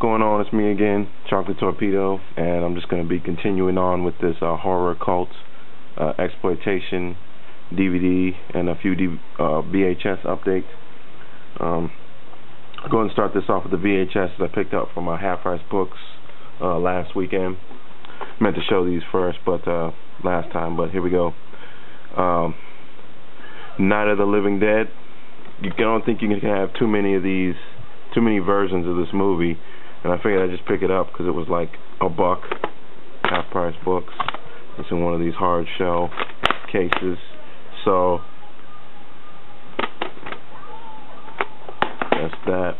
going on? It's me again, Chocolate Torpedo, and I'm just going to be continuing on with this horror cult exploitation DVD and a few VHS updates. I'll go ahead and start this off with the VHS that I picked up from Half Price Books last weekend. Meant to show these first, but last time, but here we go. Night of the Living Dead. You don't think you can have too many of these, too many versions of this movie, and I figured I'd just pick it up because it was like $1, Half Price Books. It's in one of these hard shell cases. So that's that.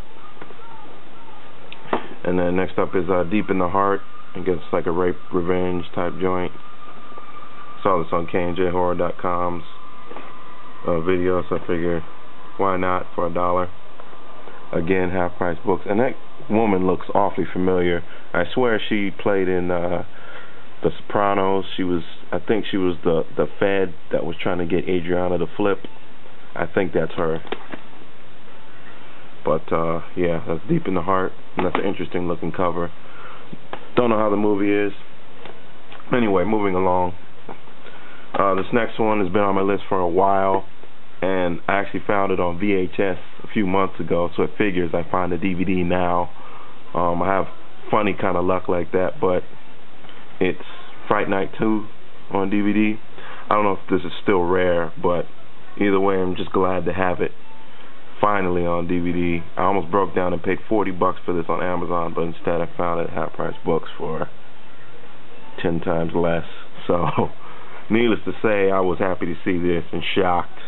And then next up is Deep in the Heart. I guess it's like a rape revenge type joint. Saw this on KNJHorror.com's video, so I figure why not for $1. Again, Half Price Books. And that woman looks awfully familiar. I swear she played in The Sopranos. I think she was the Fed that was trying to get Adriana to flip. I think that's her. But yeah, that's Deep in the Heart, and that's an interesting looking cover. Don't know how the movie is. Anyway, moving along. This next one has been on my list for a while, and I actually found it on VHS a few months ago, so it figures I find the DVD now. I have funny kind of luck like that, but it's Fright Night 2 on DVD. I don't know if this is still rare, but either way, I'm just glad to have it finally on DVD. I almost broke down and paid $40 for this on Amazon, but instead I found it at Half Price Books for 10 times less. So, needless to say, I was happy to see this and shocked.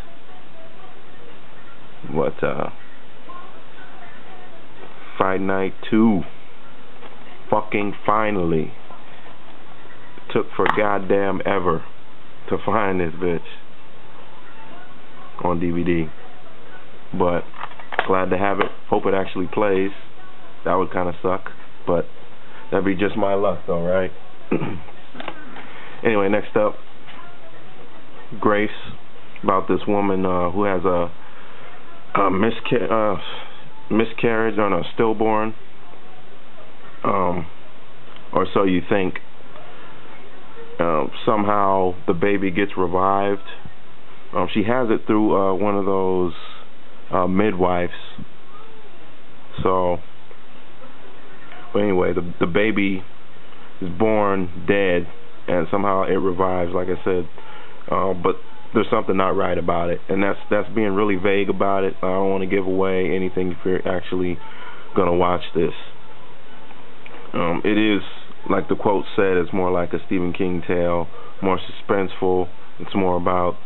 But Fright Night 2, fucking finally. Took for goddamn ever to find this bitch on DVD. But glad to have it. Hope it actually plays. That would kind of suck, but that'd be just my luck though, right? Anyway, next up, Grace, about this woman who has a miscarriage on a stillborn, or so you think. Somehow the baby gets revived. She has it through one of those midwives. So, but anyway, the baby is born dead, and somehow it revives, like I said. But there's something not right about it, and that's being really vague about it. I don't want to give away anything if you're actually gonna watch this. It is, like the quote said, it's more like a Stephen King tale, more suspenseful. It's more about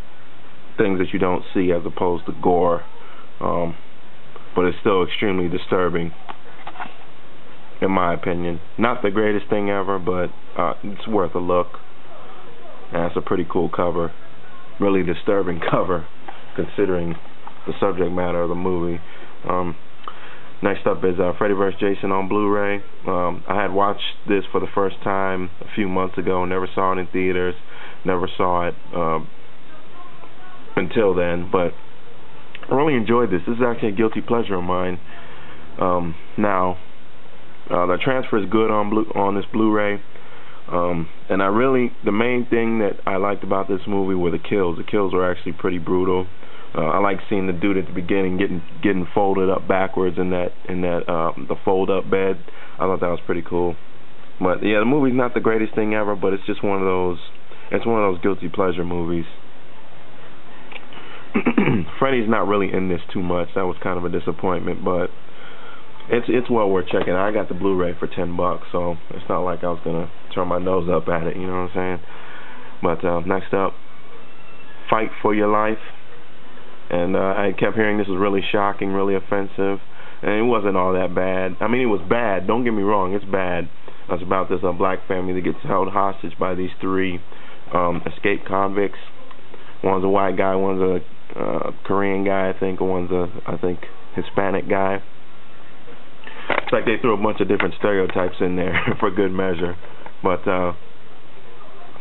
things that you don't see as opposed to gore. But it's still extremely disturbing, in my opinion. Not the greatest thing ever, but it's worth a look. And it's a pretty cool cover. Really disturbing cover, considering the subject matter of the movie. Next up is Freddy vs. Jason on Blu-ray. I had watched this for the first time a few months ago. Never saw it in theaters. Never saw it until then. But I really enjoyed this. This is actually a guilty pleasure of mine. Now, the transfer is good on this Blu-ray. And the main thing that I liked about this movie were the kills. The kills were actually pretty brutal. I like seeing the dude at the beginning getting folded up backwards in the fold-up bed. I thought that was pretty cool. But yeah, the movie's not the greatest thing ever, but it's just one of those. It's one of those guilty pleasure movies. Freddy's not really in this too much. That was kind of a disappointment, but it's well worth checking. I got the Blu-ray for $10, so it's not like I was gonna turn my nose up at it. You know what I'm saying? But next up, Fight for Your Life. And I kept hearing this was really shocking, really offensive, and it wasn't all that bad. I mean, it was bad. Don't get me wrong, it's bad. It's about this black family that gets held hostage by these three escaped convicts. One's a white guy, one's a Korean guy, I think, and one's I think, Hispanic guy. It's like they threw a bunch of different stereotypes in there for good measure. But, yeah,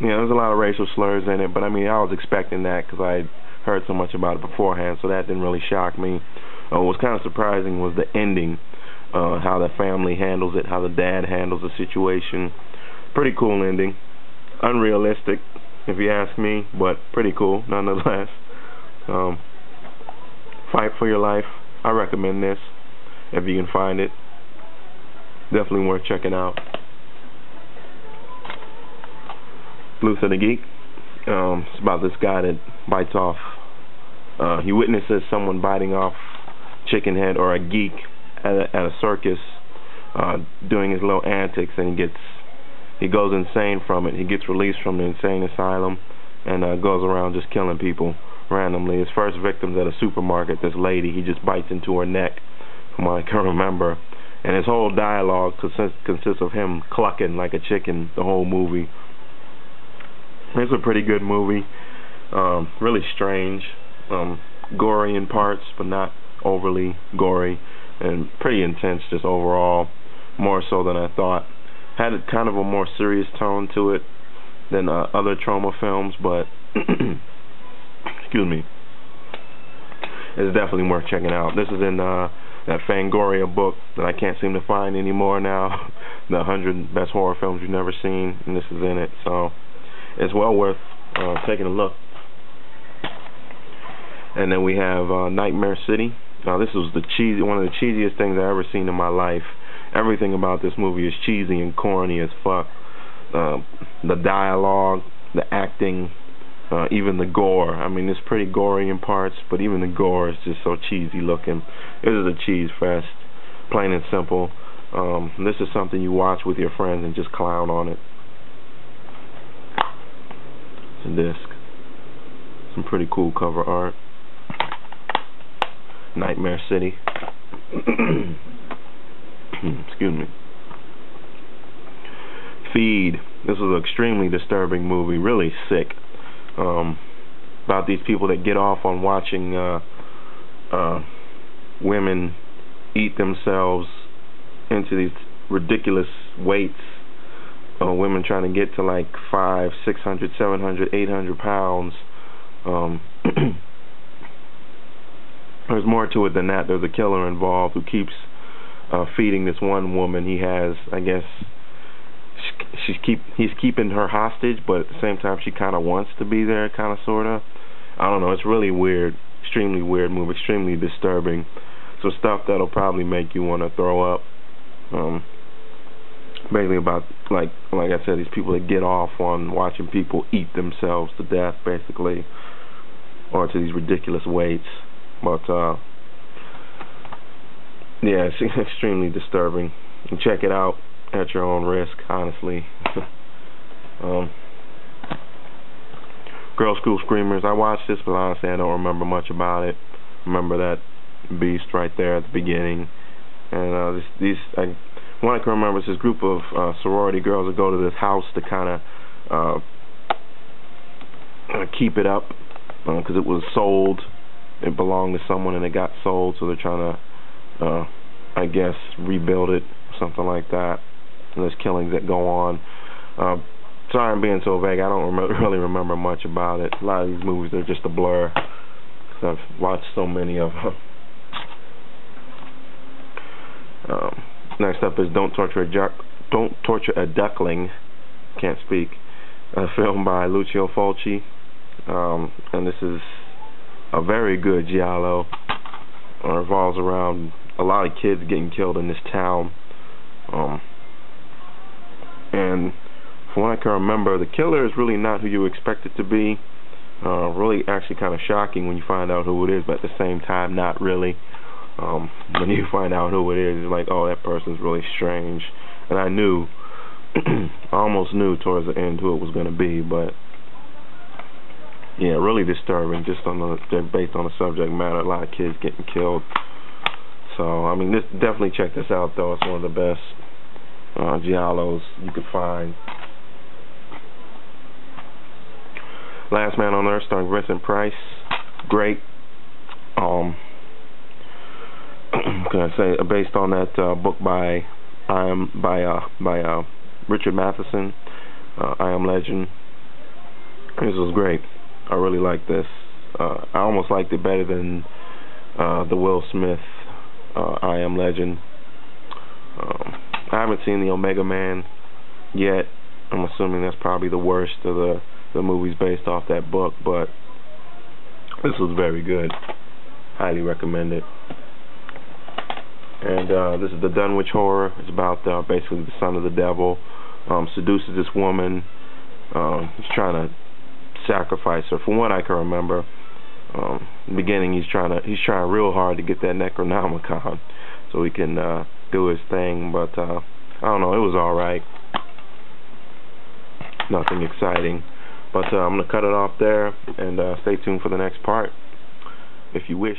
there's a lot of racial slurs in it, but I mean, I was expecting that because I heard so much about it beforehand, so that didn't really shock me. What was kind of surprising was the ending. how the family handles it, how the dad handles the situation. Pretty cool ending. Unrealistic, if you ask me, but pretty cool nonetheless. Fight for your life. I recommend this if you can find it. Definitely worth checking out. Luther the Geek. It's about this guy that bites off. He witnesses someone biting off chicken head, or a geek at a circus, doing his little antics, and he goes insane from it. He gets released from the insane asylum and goes around just killing people randomly. His first victim's at a supermarket. This lady, he just bites into her neck, from what I can remember. And his whole dialogue consists of him clucking like a chicken the whole movie. It's a pretty good movie. Really strange. Gory in parts, but not overly gory. And pretty intense just overall. More so than I thought. Had kind of a more serious tone to it than other trauma films, but excuse me, it's definitely worth checking out. This is in that Fangoria book that I can't seem to find anymore now, the 100 Best Horror Films You've Never Seen, and this is in it, so it's well worth taking a look. And then we have Nightmare City. Now this was one of the cheesiest things I've ever seen in my life. Everything about this movie is cheesy and corny as fuck. The dialogue, the acting, even the gore. I mean, it's pretty gory in parts, but even the gore is just so cheesy looking. It is a cheese fest, plain and simple. This is something you watch with your friends and just clown on it. It's a disc. Some pretty cool cover art. Nightmare City. Excuse me. Feed. This was an extremely disturbing movie, really sick. About these people that get off on watching women eat themselves into these ridiculous weights. Women trying to get to like 500, 600, 700, 800 pounds. There's more to it than that. There's a killer involved who keeps feeding this one woman. He has, I guess, he's keeping her hostage, but at the same time she kind of wants to be there, kind of, sort of. I don't know. It's really weird, extremely weird movie, extremely disturbing. So stuff that'll probably make you want to throw up. Basically about, like I said, these people that get off on watching people eat themselves to death, basically, or to these ridiculous weights. But yeah, it's extremely disturbing. You can check it out at your own risk, honestly. Girl School Screamers. I watched this, but honestly I don't remember much about it. Remember that beast right there at the beginning. And what I can remember is this group of sorority girls that go to this house to kind of keep it up, because it was sold. It belonged to someone and it got sold, so they're trying to, I guess, rebuild it, something like that. And there's killings that go on. Sorry I'm being so vague. I don't really remember much about it. A lot of these movies are just a blur, because I've watched so many of them. Next up is Don't Torture a Duckling. Can't speak. A film by Lucio Fulci. And this is a very good giallo. It revolves around a lot of kids getting killed in this town. And from what I can remember, the killer is really not who you expect it to be. Really actually kind of shocking when you find out who it is, but at the same time not really. When you find out who it is, it's like, oh, that person's really strange. And I knew, I almost knew towards the end who it was going to be, but yeah, really disturbing, just based on the subject matter. A lot of kids getting killed. So, I mean, definitely check this out, though. It's one of the best giallos you could find. Last Man on Earth, starring Vincent Price. Great. Can I say, based on that book by Richard Matheson, I Am Legend. This was great. I really liked this. I almost liked it better than the Will Smith I Am Legend. I haven't seen the Omega Man yet. I'm assuming that's probably the worst of the movies based off that book, but this was very good. Highly recommend it. And this is the Dunwich Horror. It's about basically the son of the devil seduces this woman. He's trying to sacrifice her. From what I can remember, in the beginning he's trying real hard to get that Necronomicon so he can do his thing. But I don't know. It was all right. Nothing exciting. But I'm gonna cut it off there and stay tuned for the next part, if you wish.